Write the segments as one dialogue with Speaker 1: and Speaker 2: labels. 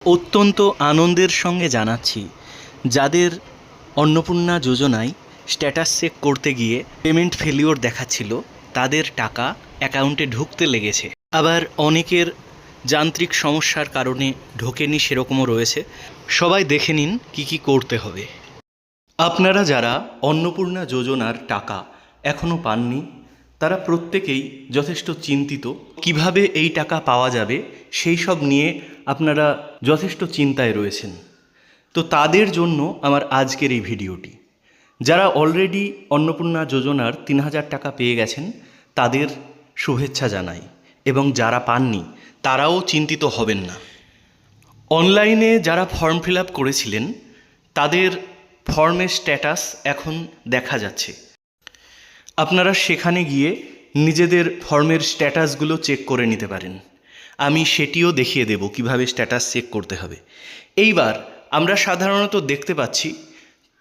Speaker 1: অত্যন্ত আনন্দের সঙ্গে জানাচ্ছি, যাদের অন্নপূর্ণা যোজনায় স্ট্যাটাস চেক করতে গিয়ে পেমেন্ট ফেলিওর দেখাচ্ছিল, তাদের টাকা অ্যাকাউন্টে ঢুকতে লেগেছে। আবার অনেকের যান্ত্রিক সমস্যার কারণে ঢোকেনি, সেরকমও রয়েছে। সবাই দেখে নিন কি কি করতে হবে। আপনারা যারা অন্নপূর্ণা যোজনার টাকা এখনও পাননি, তারা প্রত্যেকেই যথেষ্ট চিন্তিত। কিভাবে এই টাকা পাওয়া যাবে সেই সব নিয়ে আপনারা যথেষ্ট চিন্তায় রয়েছেন। তো তাদের জন্য আমার আজকের এই ভিডিওটি। যারা অলরেডি অন্নপূর্ণা যোজনার ৩,০০০ টাকা পেয়ে গেছেন, তাদের শুভেচ্ছা জানাই, এবং যারা পাননি তারাও চিন্তিত হবেন না। অনলাইনে যারা ফর্ম ফিল আপ করেছিলেন, তাদের ফর্মের স্ট্যাটাস এখন দেখা যাচ্ছে। আপনারা সেখানে গিয়ে নিজেদের ফর্মের স্ট্যাটাসগুলো চেক করে নিতে পারেন। আমি সেটিও দেখিয়ে দেব কিভাবে স্ট্যাটাস চেক করতে হবে। এইবার আমরা সাধারণত দেখতে পাচ্ছি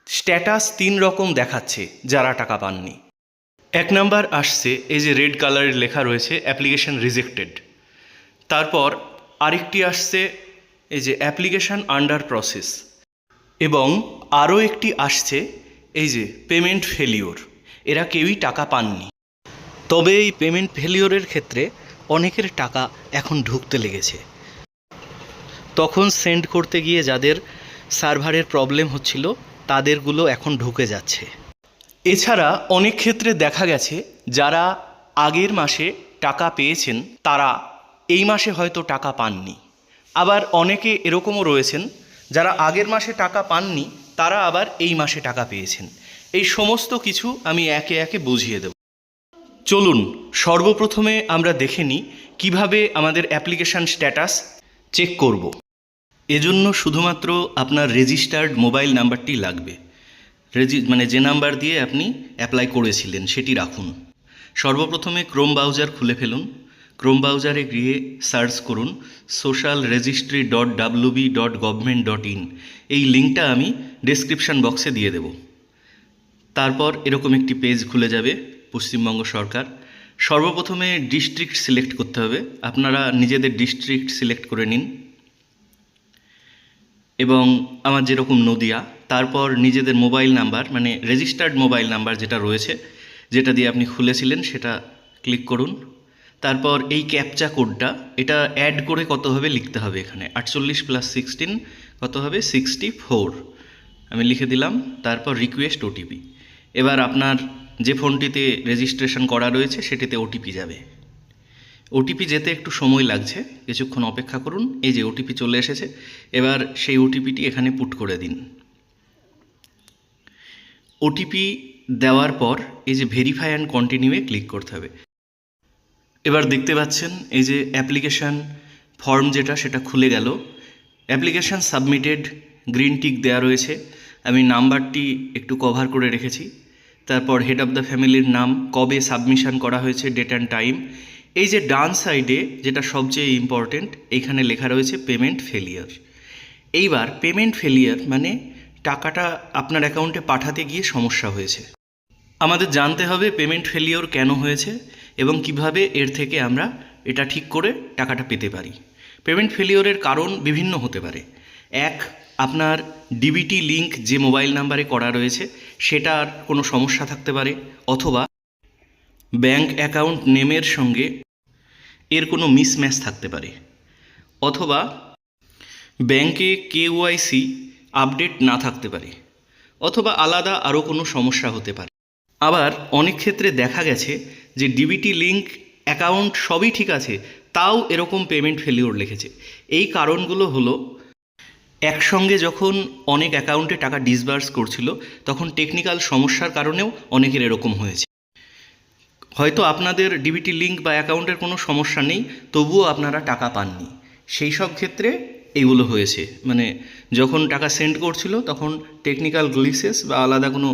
Speaker 1: স্ট্যাটাস ৩ রকম দেখাচ্ছে যারা টাকা পাননি। ১ নাম্বার আসছে, এই যে রেড কালারের লেখা রয়েছে অ্যাপ্লিকেশন রিজেক্টেড। তারপর আরেকটি আসছে এই যে অ্যাপ্লিকেশন আন্ডার প্রসেস, এবং আরও একটি আসছে এই যে পেমেন্ট ফেলিওর। এরা কেউই টাকা পাননি। তবে এই পেমেন্ট ফেলিওরের ক্ষেত্রে অনেকের টাকা এখন ঢুকতে লেগেছে। তখন সেন্ড করতে গিয়ে যাদের সার্ভারের প্রবলেম হচ্ছিল, তাদেরগুলো এখন ঢুকে যাচ্ছে। এছাড়া অনেক ক্ষেত্রে দেখা গেছে যারা আগের মাসে টাকা পেয়েছেন, তারা এই মাসে হয়তো টাকা পাননি। আবার অনেকে এরকমও রয়েছেন যারা আগের মাসে টাকা পাননি, তারা আবার এই মাসে টাকা পেয়েছেন। এই সমস্ত কিছু আমি একে একে বুঝিয়ে দেব। চলুন সর্বপ্রথমে আমরা দেখে নিই কীভাবে আমাদের অ্যাপ্লিকেশান স্ট্যাটাস চেক করব। এজন্য শুধুমাত্র আপনার রেজিস্টার্ড মোবাইল নাম্বারটি লাগবে। মানে যে নাম্বার দিয়ে আপনি অ্যাপ্লাই করেছিলেন সেটি রাখুন। সর্বপ্রথমে ক্রোম ব্রাউজার খুলে ফেলুন। ক্রোম ব্রাউজারে গিয়ে সার্চ করুন social registry.wb.government.in। এই লিঙ্কটা আমি ডেসক্রিপশান বক্সে দিয়ে দেব। তারপর এরকম একটি পেজ খুলে যাবে, পশ্চিমবঙ্গ সরকার। সর্বপ্রথমে ডিস্ট্রিক্ট সিলেক্ট করতে হবে। আপনারা নিজেদের ডিস্ট্রিক্ট সিলেক্ট করে নিন, এবং আমার যেরকম নদিয়া। তারপর নিজেদের মোবাইল নাম্বার, মানে রেজিস্টার্ড মোবাইল নাম্বার যেটা রয়েছে, যেটা দিয়ে আপনি খুলেছিলেন, সেটা ক্লিক করুন। তারপর এই ক্যাপচা কোডটা, এটা অ্যাড করে কত হবে লিখতে হবে। এখানে 48 + 16 কত হবে 64, আমি লিখে দিলাম। তারপর রিকোয়েস্ট ওটিপি। এবার আপনার যে ফোনটিতে রেজিস্ট্রেশন করা রয়েছে সেটিতে ওটিপি যাবে। ওটিপি যেতে একটু সময় লাগছে, কিছুক্ষণ অপেক্ষা করুন। এই যে ওটিপি চলে এসেছে, এবার সেই ওটিপিটি এখানে পুট করে দিন। ওটিপি দেওয়ার পর এই যে ভেরিফাই অ্যান্ড কন্টিনিউয়ে ক্লিক করতে হবে। এবার দেখতে পাচ্ছেন এই যে অ্যাপ্লিকেশান ফর্ম যেটা, সেটা খুলে গেল। অ্যাপ্লিকেশান সাবমিটেড, গ্রিন টিক দেওয়া রয়েছে। আমি নাম্বারটি একটু কভার করে রেখেছি। তারপর হেড অফ দ্য ফ্যামিলির নাম, কবে সাবমিশন করা হয়েছে, ডেট অ্যান্ড টাইম। এই যে ডান সাইডে যেটা সবচেয়ে ইম্পর্টেন্ট, এইখানে লেখা রয়েছে পেমেন্ট ফেলিয়ার। এইবার পেমেন্ট ফেলিয়ার মানে টাকাটা আপনার অ্যাকাউন্টে পাঠাতে গিয়ে সমস্যা হয়েছে। আমাদের জানতে হবে পেমেন্ট ফেলিওর কেন হয়েছে এবং কিভাবে এর থেকে আমরা এটা ঠিক করে টাকাটা পেতে পারি। পেমেন্ট ফেলিওরের কারণ বিভিন্ন হতে পারে। এক, আপনার ডিবিটি লিঙ্ক যে মোবাইল নাম্বারে করা রয়েছে সেটার কোনো সমস্যা থাকতে পারে, অথবা ব্যাঙ্ক অ্যাকাউন্ট নেমের সঙ্গে এর কোনো মিসম্যাচ থাকতে পারে, অথবা ব্যাঙ্কে কেওয়াইসি আপডেট না থাকতে পারে, অথবা আলাদা আরও কোনো সমস্যা হতে পারে। আবার অনেক ক্ষেত্রে দেখা গেছে যে ডিবিটি লিঙ্ক অ্যাকাউন্ট সবই ঠিক আছে, তাও এরকম পেমেন্ট ফেলিওর লিখেছে। এই কারণগুলো হলো, একসঙ্গে যখন অনেক অ্যাকাউন্টে টাকা ডিসবার্স করছিল, তখন টেকনিক্যাল সমস্যার কারণেও অনেকের এরকম হয়েছে। হয়তো আপনাদের ডিবিটি লিঙ্ক বা অ্যাকাউন্টের কোনো সমস্যা নেই, তবুও আপনারা টাকা পাননি। সেই সব ক্ষেত্রে এইগুলো হয়েছে, মানে যখন টাকা সেন্ড করছিল তখন টেকনিক্যাল গ্লিচেস বা আলাদা কোনো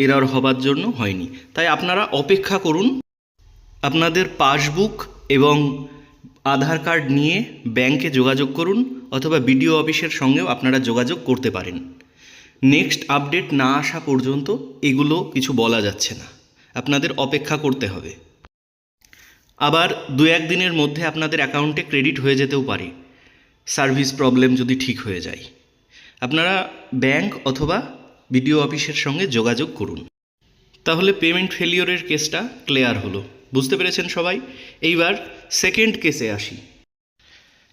Speaker 1: এরর হবার জন্য হয়নি। তাই আপনারা অপেক্ষা করুন। আপনাদের পাসবুক এবং আধার কার্ড নিয়ে ব্যাংকে যোগাযোগ করুন, অথবা বিডিও অফিসের সঙ্গেও আপনারা যোগাযোগ করতে পারেন। নেক্সট আপডেট না আসা পর্যন্ত এগুলো কিছু বলা যাচ্ছে না, আপনাদের অপেক্ষা করতে হবে। আবার 2-1 দিনের মধ্যে আপনাদের অ্যাকাউন্টে ক্রেডিট হয়ে যেতেও পারে। সার্ভিস প্রবলেম যদি ঠিক হয়ে যায়, আপনারা ব্যাংক অথবা বিডিও অফিসের সঙ্গে যোগাযোগ করুন। তাহলে পেমেন্ট ফেলিওরের কেসটা ক্লিয়ার হলো, বুঝতে পেরেছেন সবাই। এইবার সেকেন্ড কেসে আসি।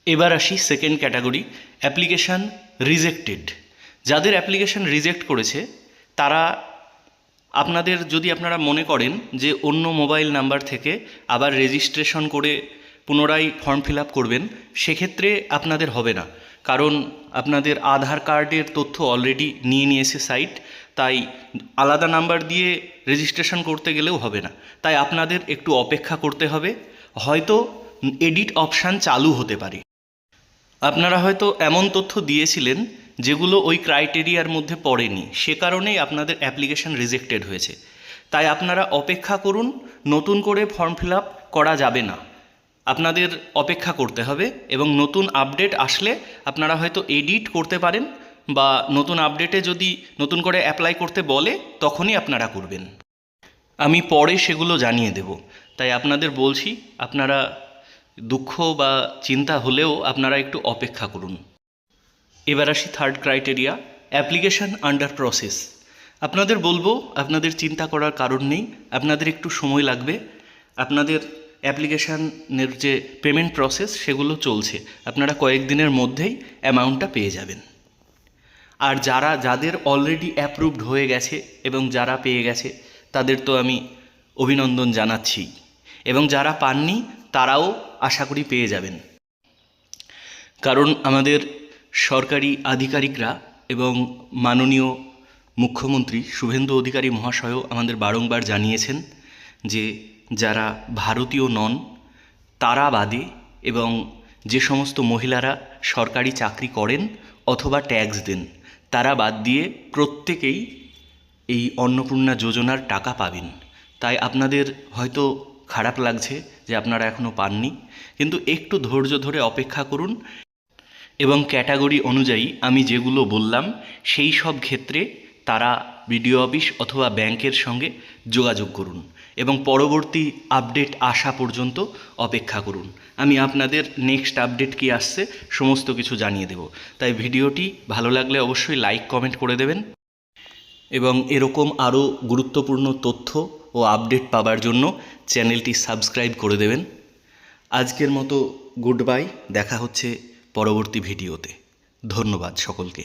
Speaker 1: এবার আসি সেকেন্ড ক্যাটাগরি, অ্যাপ্লিকেশান রিজেক্টেড। যাদের অ্যাপ্লিকেশান রিজেক্ট করেছে তারা আপনাদের, যদি আপনারা মনে করেন যে অন্য মোবাইল নাম্বার থেকে আবার রেজিস্ট্রেশন করে পুনরায় ফর্ম ফিল আপ করবেন, সেক্ষেত্রে আপনাদের হবে না, কারণ আপনাদের আধার কার্ডের তথ্য অলরেডি নিয়ে নিয়েছে সাইট, তাই আলাদা নাম্বার দিয়ে রেজিস্ট্রেশন করতে গেলেও হবে না। তাই আপনাদের একটু অপেক্ষা করতে হবে, হয়তো এডিট অপশান চালু হতে পারে। আপনারা হয়তো এমন তথ্য দিয়েছিলেন যেগুলো ওই ক্রাইটেরিয়ার মধ্যে পড়েনি, সে কারণেই আপনাদের অ্যাপ্লিকেশান রিজেক্টেড হয়েছে। তাই আপনারা অপেক্ষা করুন, নতুন করে ফর্ম ফিল আপ করা যাবে না, আপনাদের অপেক্ষা করতে হবে এবং নতুন আপডেট আসলে আপনারা হয়তো এডিট করতে পারেন, বা নতুন আপডেটে যদি নতুন করে অ্যাপ্লাই করতে বলে তখনই আপনারা করবেন। আমি পরে সেগুলো জানিয়ে দেব। তাই আপনাদের বলছি, আপনারা দুঃখ বা চিন্তা হলেও আপনারা একটু অপেক্ষা করুন। এবার আসি third criteria, application under process. আপনাদের বলবো, আপনাদের চিন্তা করার কারণ নেই, আপনাদের একটু সময় লাগবে। আপনাদের অ্যাপ্লিকেশানের যে পেমেন্ট প্রসেস সেগুলো চলছে, আপনারা কয়েকদিনের মধ্যেই অ্যামাউন্টটা পেয়ে যাবেন। আর যাদের অলরেডি অ্যাপ্রুভড হয়ে গেছে এবং যারা পেয়ে গেছে তাদের তো আমি অভিনন্দন জানাচ্ছি, এবং যারা পাননি তারাও আশা করি পেয়ে যাবেন। কারণ আমাদের সরকারি আধিকারিকরা এবং মাননীয় মুখ্যমন্ত্রী শুভেন্দু অধিকারী মহাশয়ও আমাদের বারংবার জানিয়েছেন যে যারা ভারতীয় নন তারা বাদে, এবং যে সমস্ত মহিলারা সরকারি চাকরি করেন অথবা ট্যাক্স দেন তারা বাদ দিয়ে প্রত্যেকেই এই অন্নপূর্ণা যোজনার টাকা পাবেন। তাই আপনাদের হয়তো খারাপ লাগছে যে আপনারা এখনও পাননি, কিন্তু একটু ধৈর্য ধরে অপেক্ষা করুন এবং ক্যাটাগরি অনুযায়ী আমি যেগুলো বললাম সেই সব ক্ষেত্রে তারা বিডিও অফিস অথবা ব্যাংকের সঙ্গে যোগাযোগ করুন এবং পরবর্তী আপডেট আসা পর্যন্ত অপেক্ষা করুন। আমি আপনাদের নেক্সট আপডেট কী আসছে সমস্ত কিছু জানিয়ে দেব। তাই ভিডিওটি ভালো লাগলে অবশ্যই লাইক কমেন্ট করে দেবেন এবং এরকম আরও গুরুত্বপূর্ণ তথ্য ও আপডেট পাবার জন্য চ্যানেলটি সাবস্ক্রাইব করে দেবেন। আজকের মতো গুড বাই, দেখা হচ্ছে পরবর্তী ভিডিওতে। ধন্যবাদ সকলকে।